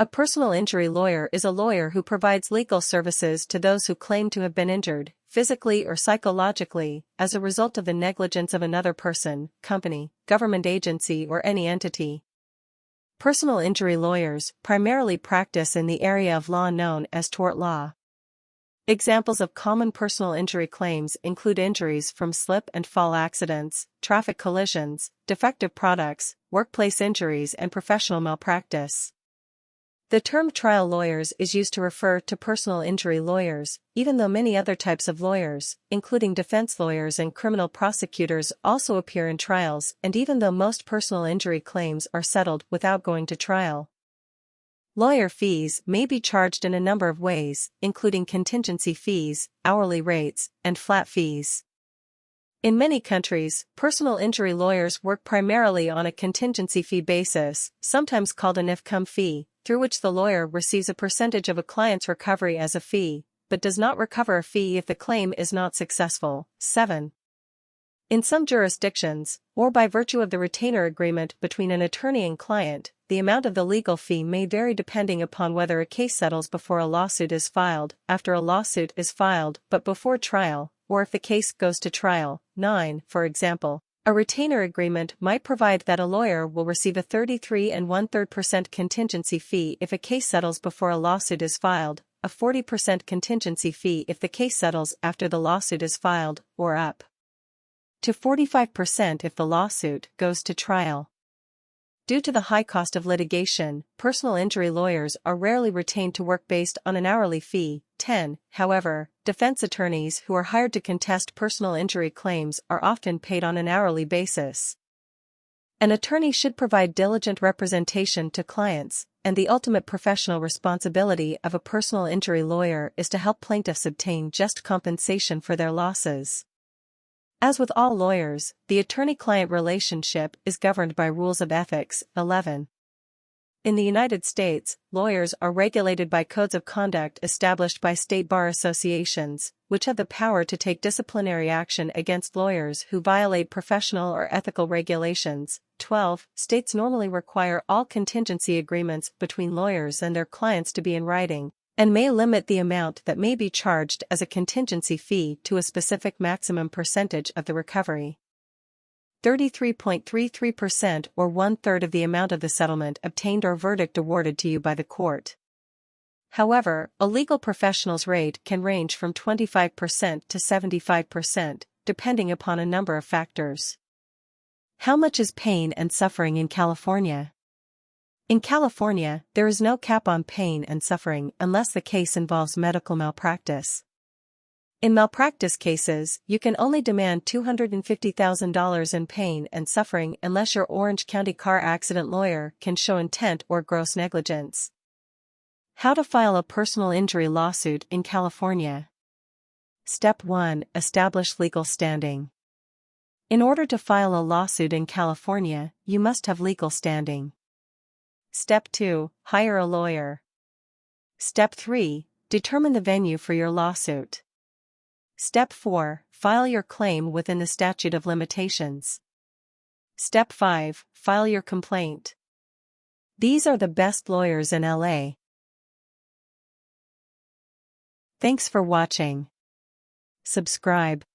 A personal injury lawyer is a lawyer who provides legal services to those who claim to have been injured, physically or psychologically, as a result of the negligence of another person, company, government agency or any entity. Personal injury lawyers primarily practice in the area of law known as tort law. Examples of common personal injury claims include injuries from slip and fall accidents, traffic collisions, defective products, workplace injuries and professional malpractice. The term trial lawyers is used to refer to personal injury lawyers, even though many other types of lawyers, including defense lawyers and criminal prosecutors, also appear in trials, and even though most personal injury claims are settled without going to trial. Lawyer fees may be charged in a number of ways, including contingency fees, hourly rates, and flat fees. In many countries, personal injury lawyers work primarily on a contingency fee basis, sometimes called an if-come fee, through which the lawyer receives a percentage of a client's recovery as a fee, but does not recover a fee if the claim is not successful. 7. In some jurisdictions, or by virtue of the retainer agreement between an attorney and client, the amount of the legal fee may vary depending upon whether a case settles before a lawsuit is filed, after a lawsuit is filed but before trial, or if the case goes to trial. 9. For example, a retainer agreement might provide that a lawyer will receive a 33 1/3% contingency fee if a case settles before a lawsuit is filed, a 40% contingency fee if the case settles after the lawsuit is filed, or up to 45% if the lawsuit goes to trial. Due to the high cost of litigation, personal injury lawyers are rarely retained to work based on an hourly fee. 10. However, defense attorneys who are hired to contest personal injury claims are often paid on an hourly basis. An attorney should provide diligent representation to clients, and the ultimate professional responsibility of a personal injury lawyer is to help plaintiffs obtain just compensation for their losses. As with all lawyers, the attorney-client relationship is governed by rules of ethics. 11. In the United States, lawyers are regulated by codes of conduct established by state bar associations, which have the power to take disciplinary action against lawyers who violate professional or ethical regulations. 12. States normally require all contingency agreements between lawyers and their clients to be in writing, and may limit the amount that may be charged as a contingency fee to a specific maximum percentage of the recovery. 33.33% or 1/3 of the amount of the settlement obtained or verdict awarded to you by the court. However, a legal professional's rate can range from 25% to 75%, depending upon a number of factors. How much is pain and suffering in California? In California, there is no cap on pain and suffering unless the case involves medical malpractice. In malpractice cases, you can only demand $250,000 in pain and suffering unless your Orange County car accident lawyer can show intent or gross negligence. How to file a personal injury lawsuit in California. Step 1. Establish legal standing. In order to file a lawsuit in California, you must have legal standing. Step 2. Hire a lawyer. Step 3. Determine the venue for your lawsuit. Step 4. File your claim within the statute of limitations. Step 5. File your complaint. These are the best lawyers in LA. Thanks for watching. Subscribe.